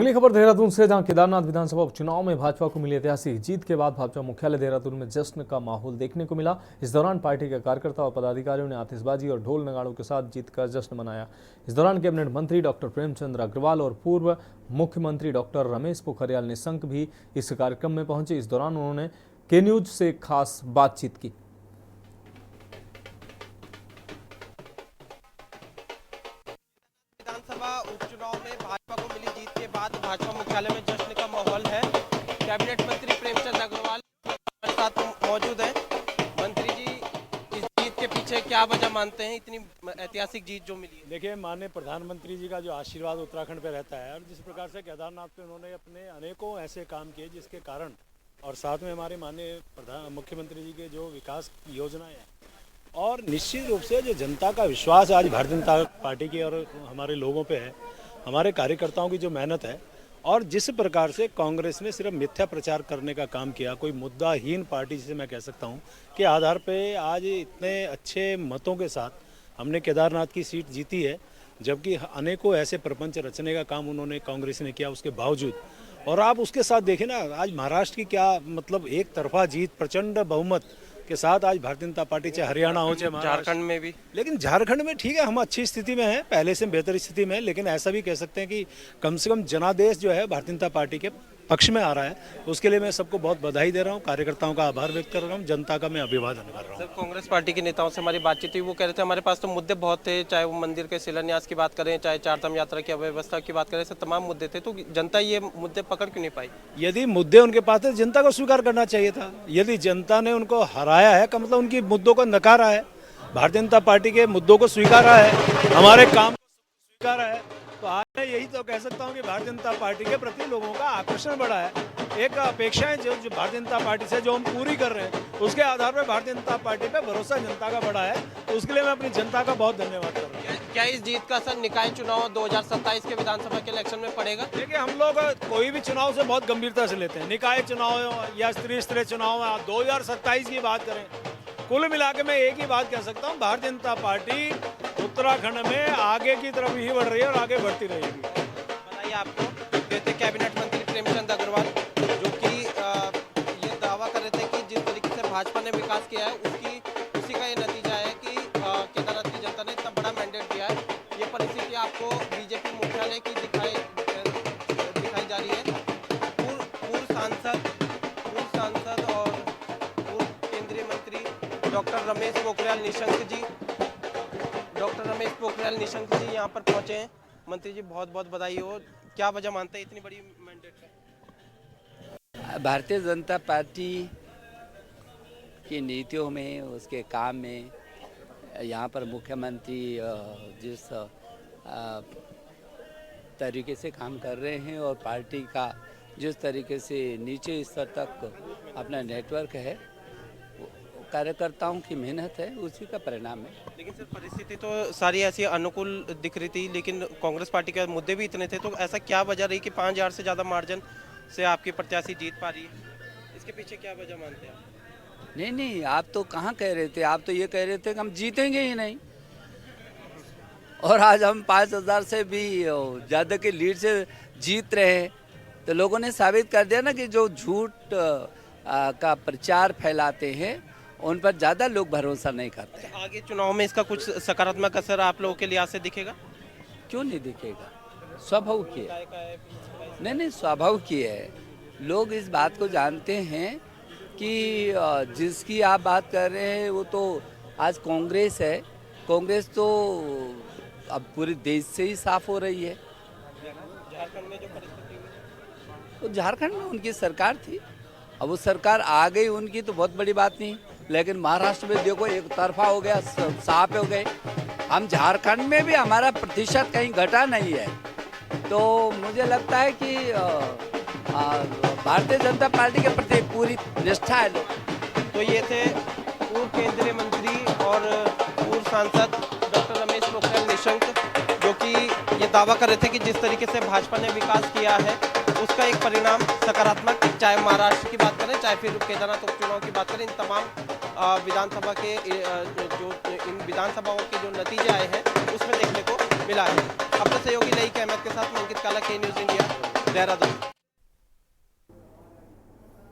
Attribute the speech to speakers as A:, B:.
A: अगली खबर देहरादून से, जहां केदारनाथ विधानसभा उपचुनाव में भाजपा को मिली ऐतिहासिक जीत के बाद भाजपा मुख्यालय देहरादून में जश्न का माहौल देखने को मिला। इस दौरान पार्टी के कार्यकर्ता और पदाधिकारियों ने आतिशबाजी और ढोल नगाड़ों के साथ जीत का जश्न मनाया। इस दौरान कैबिनेट मंत्री डॉक्टर प्रेमचंद अग्रवाल और पूर्व मुख्यमंत्री डॉक्टर रमेश पोखरियाल निशंक भी इस कार्यक्रम में पहुंचे। इस दौरान उन्होंने के न्यूज से खास बातचीत की।
B: विधानसभा उपचुनाव में भाजपा को मिली जीत के बाद भाजपा मुख्यालय में जश्न का माहौल है। कैबिनेट मंत्री प्रेमचंद अग्रवाल हमारे साथ मौजूद हैं। मंत्री जी, इस जीत के पीछे क्या वजह मानते हैं, इतनी ऐतिहासिक जीत जो मिली है?
C: देखिए, माननीय प्रधानमंत्री जी का जो आशीर्वाद उत्तराखंड पे रहता है और जिस प्रकार से केदारनाथ पे उन्होंने अपने अनेकों ऐसे काम किए जिसके कारण, और साथ में हमारे माननीय मुख्यमंत्री जी के जो विकास योजनाएं हैं और निश्चित रूप से जो जनता का विश्वास आज भारतीय जनता पार्टी की और हमारे लोगों पे है, हमारे कार्यकर्ताओं की जो मेहनत है, और जिस प्रकार से कांग्रेस ने सिर्फ मिथ्या प्रचार करने का काम किया, कोई मुद्दाहीन पार्टी जिसे मैं कह सकता हूं, के आधार पे आज इतने अच्छे मतों के साथ हमने केदारनाथ की सीट जीती है, जबकि अनेकों ऐसे प्रपंच रचने का काम उन्होंने कांग्रेस ने किया उसके बावजूद। और आप उसके साथ देखें ना, आज महाराष्ट्र की क्या मतलब एक तरफा जीत प्रचंड बहुमत के साथ आज भारतीय जनता पार्टी चाहे हरियाणा हो चाहे
B: झारखंड में भी,
C: लेकिन झारखंड में ठीक है, हम अच्छी स्थिति में हैं, पहले से बेहतर स्थिति में, लेकिन ऐसा भी कह सकते हैं कि कम से कम जनादेश जो है भारतीय जनता पार्टी के पक्ष में आ रहा है। उसके लिए मैं सबको बहुत बधाई दे रहा हूं, कार्यकर्ताओं का आभार व्यक्त कर रहा हूं, जनता का मैं अभिवादन कर रहा हूं।
B: कांग्रेस पार्टी के नेताओं से हमारी बातचीत हुई, वो कह रहे थे हमारे पास तो मुद्दे बहुत थे, चाहे वो मंदिर के शिलान्यास की बात करें, चाहे चारधाम यात्रा की अव्यवस्था की बात करें, ऐसे तमाम मुद्दे थे। तो जनता ये मुद्दे पकड़ क्यों नहीं पाई?
C: यदि मुद्दे उनके पास थे, जनता को स्वीकार करना चाहिए था। यदि जनता ने उनको हराया है का मतलब उनकी मुद्दों को नकारा है, भारतीय जनता पार्टी के मुद्दों को स्वीकारा है, हमारे काम को स्वीकारा है, तो आज मैं यही तो कह सकता हूं कि भारतीय जनता पार्टी के प्रति लोगों का आकर्षण बढ़ा है। एक अपेक्षाएं जो भारतीय जनता पार्टी से जो हम पूरी कर रहे हैं, उसके आधार पर भारतीय जनता पार्टी पे भरोसा जनता का बढ़ा है, तो उसके लिए मैं अपनी जनता का बहुत धन्यवाद कर रहा हूँ।
B: क्या इस जीत का असर निकाय चुनाव 2027 के विधानसभा के इलेक्शन में पड़ेगा?
C: देखिए, हम लोग कोई भी चुनाव से बहुत गंभीरता से लेते हैं, निकाय चुनाव या त्रिस्तरीय चुनाव, 2027 की बात करें, कुल मिला के मैं एक ही बात कह सकता हूँ, भारतीय जनता पार्टी उत्तराखंड में आगे की तरफ ही बढ़ रही है और आगे बढ़ती रहेगी।
B: बताइए, आपको देते कैबिनेट मंत्री प्रेमचंद अग्रवाल जो कि ये दावा कर रहे थे कि जिस तरीके से भाजपा ने विकास किया है उसी का ये नतीजा है कि केदारनाथ की जनता ने इतना बड़ा मैंडेट दिया है। ये परिस्थिति आपको बीजेपी मुख्यालय की दिखाई जा रही है। पूर्व सांसद और पूर्व केंद्रीय मंत्री डॉक्टर रमेश पोखरियाल निशंक जी यहाँ पर पहुंचे हैं। मंत्री जी, बहुत बहुत बधाई हो। क्या वजह मानते हैं इतनी बड़ी मैंडेट है?
D: भारतीय जनता पार्टी की नीतियों में, उसके काम में, यहाँ पर मुख्यमंत्री जिस तरीके से काम कर रहे हैं और पार्टी का जिस तरीके से नीचे स्तर तक अपना नेटवर्क है, कार्यकर्ताओं की मेहनत है, उसी का परिणाम है।
B: लेकिन सर, परिस्थिति तो सारी ऐसी अनुकूल दिख रही थी, लेकिन कांग्रेस पार्टी के मुद्दे भी इतने थे, तो ऐसा क्या वजह रही कि 5000 से ज़्यादा मार्जिन से आपकी प्रत्याशी जीत पा रही है? इसके पीछे क्या वजह मानते हैं आप?
D: नहीं, आप तो कहाँ कह रहे थे, आप तो ये कह रहे थे कि हम जीतेंगे ही नहीं, और आज हम 5000 से भी ज़्यादा की लीड से जीत रहे हैं। तो लोगों ने साबित कर दिया ना कि जो झूठ का प्रचार फैलाते हैं उन पर ज़्यादा लोग भरोसा नहीं करते।
B: आगे चुनाव में इसका कुछ सकारात्मक असर आप लोगों के लिहाज से दिखेगा?
D: क्यों नहीं दिखेगा, स्वाभाविक है। नहीं, स्वाभाविक ही है। लोग इस बात को जानते हैं कि जिसकी आप बात कर रहे हैं वो तो आज कांग्रेस है। कांग्रेस तो अब पूरे देश से ही साफ हो रही है।
B: झारखंड में जो परिस्थिति हुई,
D: तो झारखंड में उनकी सरकार थी, अब वो सरकार आ गई उनकी तो बहुत बड़ी बात नहीं, लेकिन महाराष्ट्र में देखो एक तरफा हो गया, साफ हो गए। हम झारखंड में भी हमारा प्रतिशत कहीं घटा नहीं है, तो मुझे लगता है कि भारतीय जनता पार्टी के प्रति पूरी निष्ठा है लोग।
B: तो ये थे पूर्व केंद्रीय मंत्री और पूर्व सांसद डॉक्टर रमेश पोखरियाल निशंक, जो कि ये दावा कर रहे थे कि जिस तरीके से भाजपा ने विकास किया है उसका एक परिणाम सकारात्मक, चाहे महाराष्ट्र की बात करें, चाहे फिर केदारनाथ उपचुनाव की बात करें, इन तमाम विधानसभा के इन विधानसभाओं के जो नतीजे आए हैं उसमें देखने को मिला है। अपने सहयोगी लईक अहमद के साथ मैं अंकित काला, के न्यूज़ इंडिया। देहरादून।